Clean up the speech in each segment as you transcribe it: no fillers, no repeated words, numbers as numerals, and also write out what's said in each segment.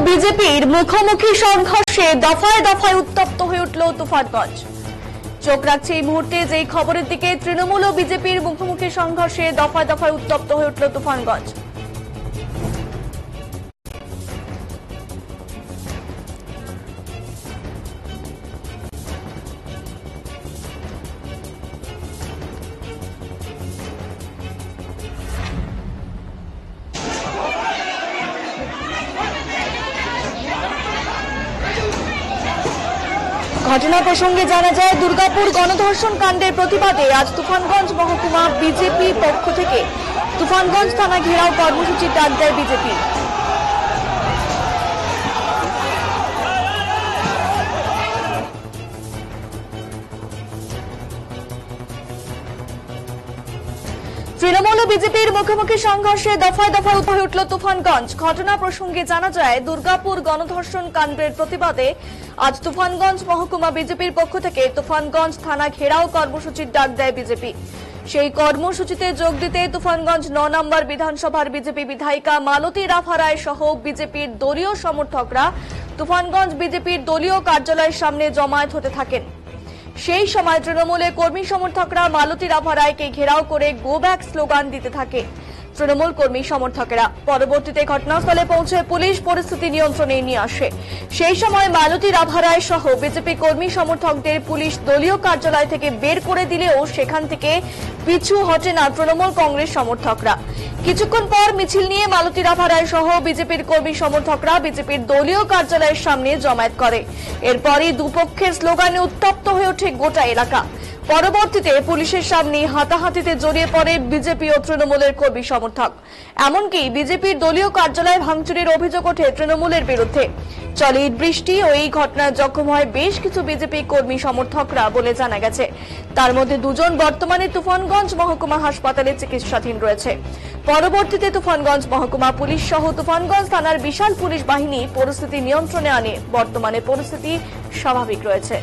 বিজেপির মুখোমুখি সংঘর্ষে দফায় দফায় উত্তপ্ত হয়ে উঠল তুফানগঞ্জ। চোখ রাখছে এই মুহূর্তে যেই খবরের দিকে, তৃণমূল ও বিজেপির মুখোমুখি সংঘর্ষে দফায় দফায় উত্তপ্ত হয়ে উঠল তুফানগঞ্জ। ঘটনা প্রসঙ্গে জানা যায়, দুর্গাপুর গণধর্ষণ কাণ্ডের প্রতিবাদে আজ তুফানগঞ্জ মহকুমা বিজেপি পক্ষ থেকে তুফানগঞ্জ থানা ঘেরাও কর্মসূচির ডাক দেয় বিজেপি। তৃণমূল ও বিজেপির মুখোমুখি সংঘর্ষে দফায় দফায় হয়ে উঠল তুফানগঞ্জ। ঘটনা প্রসঙ্গে জানা যায়, দুর্গাপুর গণধর্ষণ কাণ্ডের প্রতিবাদে আজ তুফানগঞ্জ মহকুমা বিজেপির পক্ষ থেকে তুফানগঞ্জ থানা ঘেরাও কর্মসূচির ডাক দেয় বিজেপি। সেই কর্মসূচিতে যোগ দিতে তুফানগঞ্জ ৯ নম্বর বিধানসভার বিজেপি বিধায়িকা মালতী রাভা রায় সহ বিজেপির দলীয় সমর্থকরা তুফানগঞ্জ বিজেপির দলীয় কার্যালয়ের সামনে জমায়েত হতে থাকেন। সেই সময় তৃণমূলের কর্মী সমর্থকরা মালতী রাভা রায়কে ঘেরাও করে গো ব্যাক স্লোগান দিতে থাকে তৃণমূল কর্মী সমর্থকেরা। পরবর্তীতে ঘটনাস্থলে পৌঁছে পুলিশ পরিস্থিতি নিয়ন্ত্রণে নিয়ে আসে। সেই সময় মালতী রাভা রায় সহ বিজেপি কর্মী সমর্থকদের পুলিশ দলীয় কার্যালয় থেকে বের করে দিলেও সেখান থেকে পিছু হটে না তৃণমূল কংগ্রেস সমর্থকরা। কিছুক্ষণ পর মিছিল নিয়ে মালতী রাভা রায় সহ বিজেপির কর্মী সমর্থকরা বিজেপির দলীয় কার্যালয়ের সামনে জমায়েত করে। এরপরই দুপক্ষের স্লোগানে উত্তপ্ত হয়ে ওঠে গোটা এলাকা। পরবর্তীতে পুলিশের সামনে হাতাহাতিতে জড়িয়ে পড়ে বিজেপি ও তৃণমূলের কর্মী সমর্থক। এমনকি বিজেপির দলীয় কার্যালয় ভাঙচুরের অভিযোগ ওঠে তৃণমূলের বিরুদ্ধে। চলে ইট বৃষ্টি ও এই ঘটনায় জখম হয় বেশ কিছু বিজেপি কর্মী সমর্থকরা বলে জানা গেছে। তার মধ্যে দুজন বর্তমানে তুফানগঞ্জ মহকুমা হাসপাতালে চিকিৎসাধীন রয়েছে। পরবর্তীতে তুফানগঞ্জ মহকুমা পুলিশ সহ তুফানগঞ্জ থানার বিশাল পুলিশ বাহিনী পরিস্থিতি নিয়ন্ত্রণে আনে। বর্তমানে পরিস্থিতি স্বাভাবিক রয়েছে।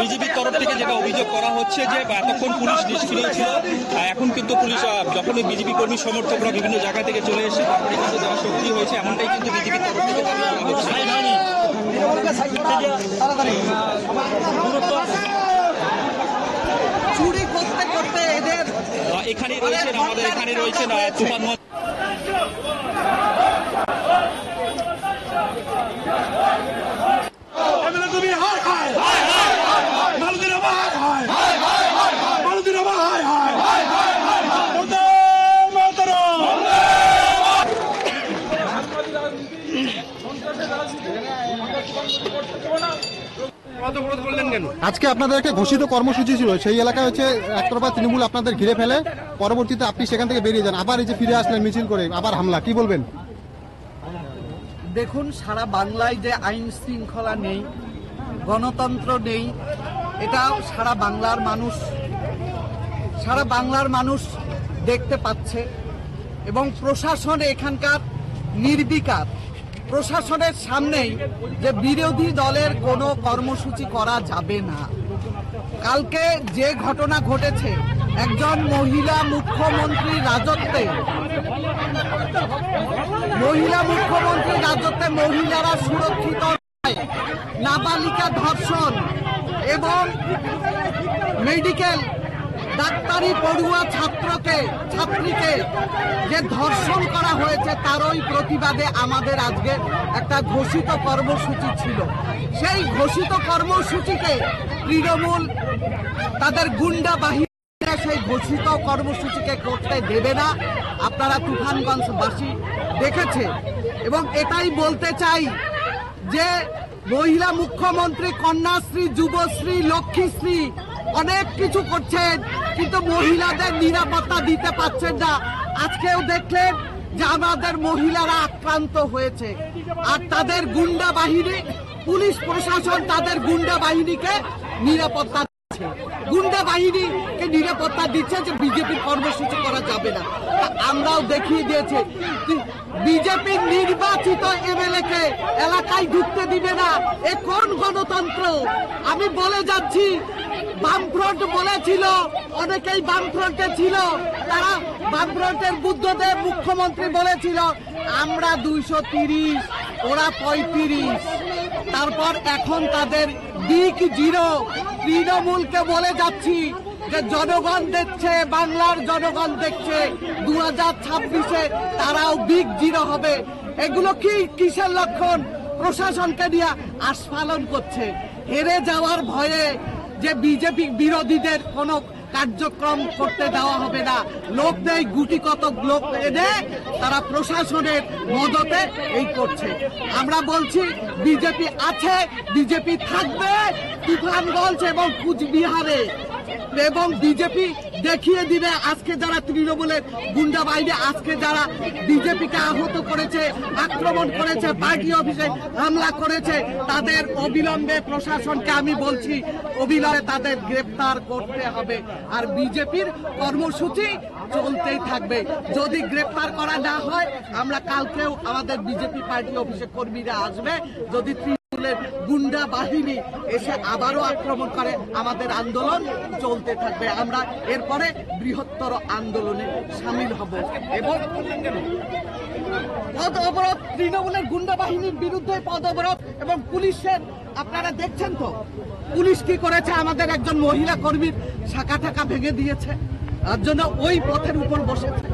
বিজেপির তরফ থেকে যেটা অভিযোগ করা হচ্ছে যে এতক্ষণ পুলিশ নিষ্ক্রিয় ছিল, এখন কিন্তু পুলিশ যখনই বিজেপি কর্মী সমর্থকরা বিভিন্ন জায়গা থেকে চলে এসে তারপরে কিন্তু যারা শক্তি হয়েছে, এমনটাই কিন্তু বিজেপির তরফ থেকে দাবি করা হচ্ছে। চুরি করতে করতে এদের এখানে রয়েছেন আমাদের এখানে রয়েছেন তুফানগঞ্জ আজকে আপনাদের একটা ঘোষিত কর্মসূচি ছিল, সেই এলাকায় হচ্ছে একতরফা তৃণমূল আপনাদের ঘিরে ফেলে, পরবর্তীতে আপনি সেখান থেকে বেরিয়ে যান, আবার এই যে ফিরে আসলেন মিছিল করে, আবার হামলা, কি বলবেন? দেখুন, সারা বাংলায় যে আইন শৃঙ্খলা নেই, গণতন্ত্র নেই, এটা সারা বাংলার মানুষ দেখতে পাচ্ছে এবং প্রশাসন এখানকার নির্বিকার। প্রশাসনের সামনেই যে বিরোধী দলের কোনো কর্মসূচি করা যাবে না। কালকে যে ঘটনা ঘটেছে, একজন মহিলা মুখ্যমন্ত্রীর রাজত্বে মহিলারা সুরক্ষিত নয়, নাবালিকা ধর্ষণ এবং মেডিকেল ডাক্তারি পড়ুয়া ছাত্রীকে যে ধর্ষণ করা হয়েছে তারই প্রতিবাদে আমাদের আজকে একটা ঘোষিত কর্মসূচি ছিল। সেই ঘোষিত কর্মসূচিকে তৃণমূল তাদের গুন্ডা বাহিনীরা সেই ঘোষিত কর্মসূচিকে করতে দেবে না। আপনারা তুফানগঞ্জবাসী দেখেছে এবং এটাই বলতে চাই যে মহিলা মুখ্যমন্ত্রী, কন্যাশ্রী, যুবশ্রী, লক্ষ্মীশ্রী অনেক কিছু করছেন, কিন্তু মহিলাদের নিরাপত্তা দিতে পারছেন না। আজকেও দেখলেন যে আমাদের মহিলারা আক্রান্ত হয়েছে আর তাদের গুন্ডা বাহিনী, পুলিশ প্রশাসন তাদের গুন্ডা বাহিনীকে নিরাপত্তা দিচ্ছে। গুন্ডা বাহিনীকে নিরাপত্তা দিচ্ছে যে বিজেপির কর্মসূচি করা যাবে না। আমরাও দেখিয়ে দিয়েছি বিজেপির নির্বাচিত এমএলএ কে এলাকায় ঢুকতে দিবে না। এ কোন গণতন্ত্র? আমি বলে যাচ্ছি, বামফ্রন্ট বলেছিল, অনেকেই বামফ্রন্টে ছিল, তারা বামফ্রন্টের বুদ্ধদেব মুখ্যমন্ত্রী বলেছিল আমরা 230, ওরা 35। তারপর এখন তাদের বিগ জিরো। তৃণমূলকে বলে যাচ্ছি যে জনগণ দেখছে, বাংলার জনগণ দেখছে, 2026-এ তারাও বিগ জিরো হবে। এগুলো কিসের লক্ষণ? প্রশাসনকে নিয়ে আস্ফালন করছে, হেরে যাওয়ার ভয়ে যে বিজেপি বিরোধীদের কোনো কার্যক্রম করতে দেওয়া হবে না। লোক নেই, গুটি কত লোক এনে তারা প্রশাসনের মদতে এই করছে। আমরা বলছি বিজেপি আছে, বিজেপি থাকবে তুফানগঞ্জ এবং কুচবিহারে, এবং বিজেপি দেখিয়ে দিবে আজকে যারা তৃণমূলের গুন্ডা বাহিনী, আজকে যারা বিজেপিকে আহত করেছে, আক্রমণ করেছে, পার্টি অফিসে হামলা করেছে, তাদের অবিলম্বে প্রশাসনকে আমি বলছি অবিলম্বে তাদের গ্রেপ্তার করতে হবে। আর বিজেপির কর্মসূচি চলতেই থাকবে। যদি গ্রেপ্তার করা না হয়, আমরা কালকেও আমাদের বিজেপি পার্টি অফিসে কর্মীরা আসবে। যদি গুন্ডা বাহিনী এসে আবারও আক্রমণ করে, আমাদের আন্দোলন চলতে থাকবে। আমরা এরপরে বৃহত্তর আন্দোলনে সামিল হব এবং পদ অবরোধ, তৃণমূলের গুন্ডা বাহিনীর বিরুদ্ধে পদ অবরোধ এবং পুলিশের, আপনারা দেখছেন তো পুলিশ কি করেছে, আমাদের একজন মহিলা কর্মীর শাখা টাকা ভেঙে দিয়েছে, তার জন্য ওই পথের উপর বসেছে।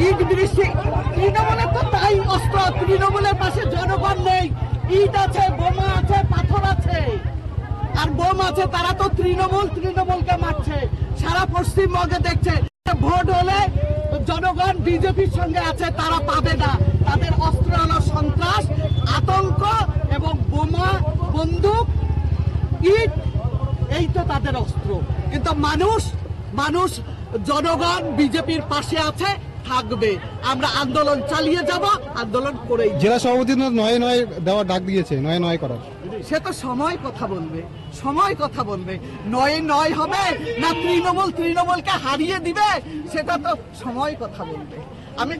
ইট বৃষ্টি, তৃণমূলের তো তাই অস্ত্র। তৃণমূলের পাশে জনগণ নেই, ইট আছে, বোমা আছে, পাথর আছে আর বোম আছে। তারা তো তৃণমূলকে মারছে। সারা পশ্চিমবঙ্গে দেখছে ভোট হলে জনগণ বিজেপির সঙ্গে আছে, তারা পাবে না। তাদের অস্ত্র হলো সন্ত্রাস, আতঙ্ক এবং বোমা, বন্দুক, ইট, এই তো তাদের অস্ত্র। কিন্তু মানুষ জনগণ বিজেপির পাশে আছে, থাকবে। আমরা আন্দোলন চালিয়ে যাব, আন্দোলন করেই। জেলা সভাপতি 9-9 দেওয়ার ডাক দিয়েছে, 9-9 করার। সে তো সময় কথা বলবে, সময় কথা বলবে। 9-9 হবে না তৃণমূলকে হারিয়ে দিবে, সেটা তো সময় কথা বলবে। আমি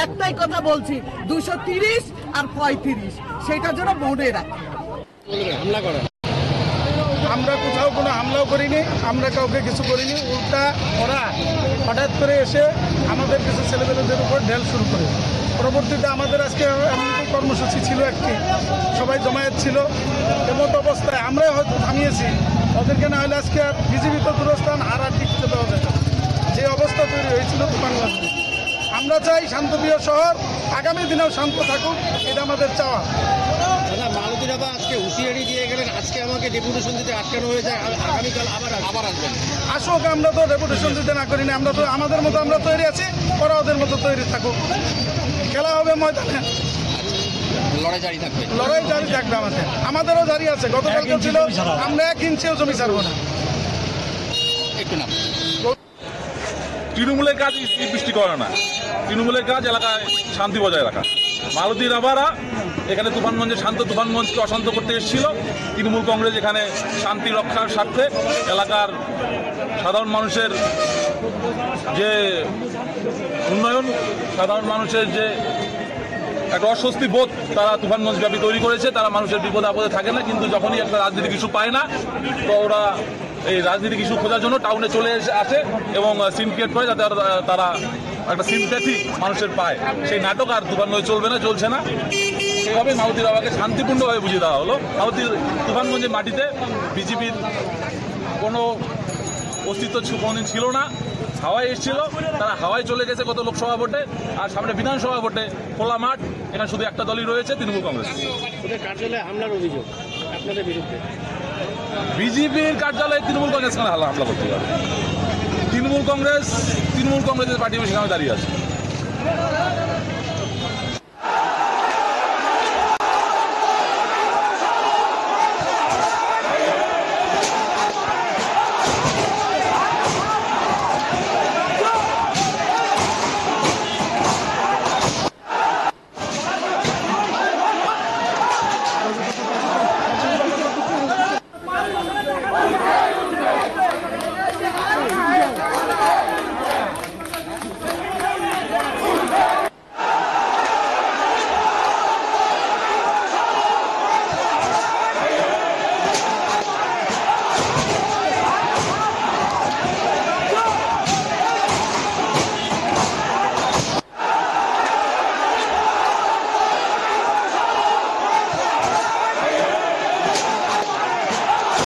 একটাই কথা বলছি, 230 আর 35 সেটার জন্য মনে রাখি। হামলা করা, আমরা কোথাও কোনো হামলাও করিনি, আমরা কাউকে কিছু করিনি। উল্টা ওরা হঠাৎ করে এসে আমাদের কিছু ছেলেমেয়েদের উপর ঢেল শুরু করে। পরবর্তীতে আমাদের আজকে এমনি কর্মসূচি ছিল, একটি সবাই জমায়েত ছিল। এমত অবস্থায় আমরাই হয়তো থামিয়েছি, ওদেরকে না হলে আজকে আর বিজেপি তো দূরস্থান আর টিকতে দেওয়া যায় না। যে অবস্থা তৈরি হয়েছিল তুফানগঞ্জে, আমরা চাই শান্তপ্রিয় শহর আগামী দিনেও শান্ত থাকুক, এটা আমাদের চাওয়া। মালতীরা আজকে হুঁশিয়ারি দিয়ে গেলেন, আজকে আমাকে ডেপুটেশন দিতে আটকানো হয়েছে, আগামীকাল আবার আসবেন। আসুক, আমরা তো ডেপুটেশন দিতে না করিনি, আমরা তো আমাদের মতো আমরা তৈরি আছি, ওরা ওদের মতো তৈরি থাকুক। খেলা হবে ময়দানে, লড়াই জারি থাকবে, লড়াই জারি থাকবে। আমাদেরও জারি আছে। গতকালকে ছিল, আমরা 1 ইঞ্চিও জমি ছাড়বো না। একটু নাম তৃণমূলের কাজ বৃষ্টি করে না, তৃণমূলের কাজ এলাকায় শান্তি বজায় রাখা। মালতী রাভারা এখানে তুফানগঞ্জকে অশান্ত করতে এসেছিল। তৃণমূল কংগ্রেস এখানে শান্তি রক্ষার স্বার্থে এলাকার সাধারণ মানুষের যে উন্নয়ন, সাধারণ মানুষের যে একটা অস্বস্তি বোধ তারা তুফানগঞ্জ ব্যাপী তৈরি করেছে। তারা মানুষের বিপদে আপদে থাকে না, কিন্তু যখনই একটা রাজনৈতিক ইস্যু পায় না, তো ওরা এই রাজনৈতিক ইস্যু খোঁজার জন্য টাউনে চলে আসে এবং সিন ক্রিয়েট করে, যাতে তারা একটা সিম্প্যাথি মানুষের পায়। সেই নাটক আর তুফানগঞ্জে চলবে না, চলছে না। সেইভাবে মালতী রাভাকে শান্তিপূর্ণভাবে বুঝিয়ে দেওয়া হলো। তুফানগঞ্জের মাটিতে বিজেপির কোনো অস্তিত্ব কোনোদিন ছিল না, হাওয়ায় এসেছিল, তারা হাওয়ায় চলে গেছে গত লোকসভা ভোটে। আর সামনে বিধানসভা ভোটে খোলা মাঠ, এখানে শুধু একটা দলই রয়েছে, তৃণমূল কংগ্রেস। ওদের কার্যালয়ে হামলার অভিযোগ আপনাদের বিরুদ্ধে। বিজেপির কার্যালয়ে তৃণমূল কংগ্রেস কেন হামলা করতে পারে? তৃণমূল কংগ্রেসের পার্টি সেখানে দাঁড়িয়ে আছে।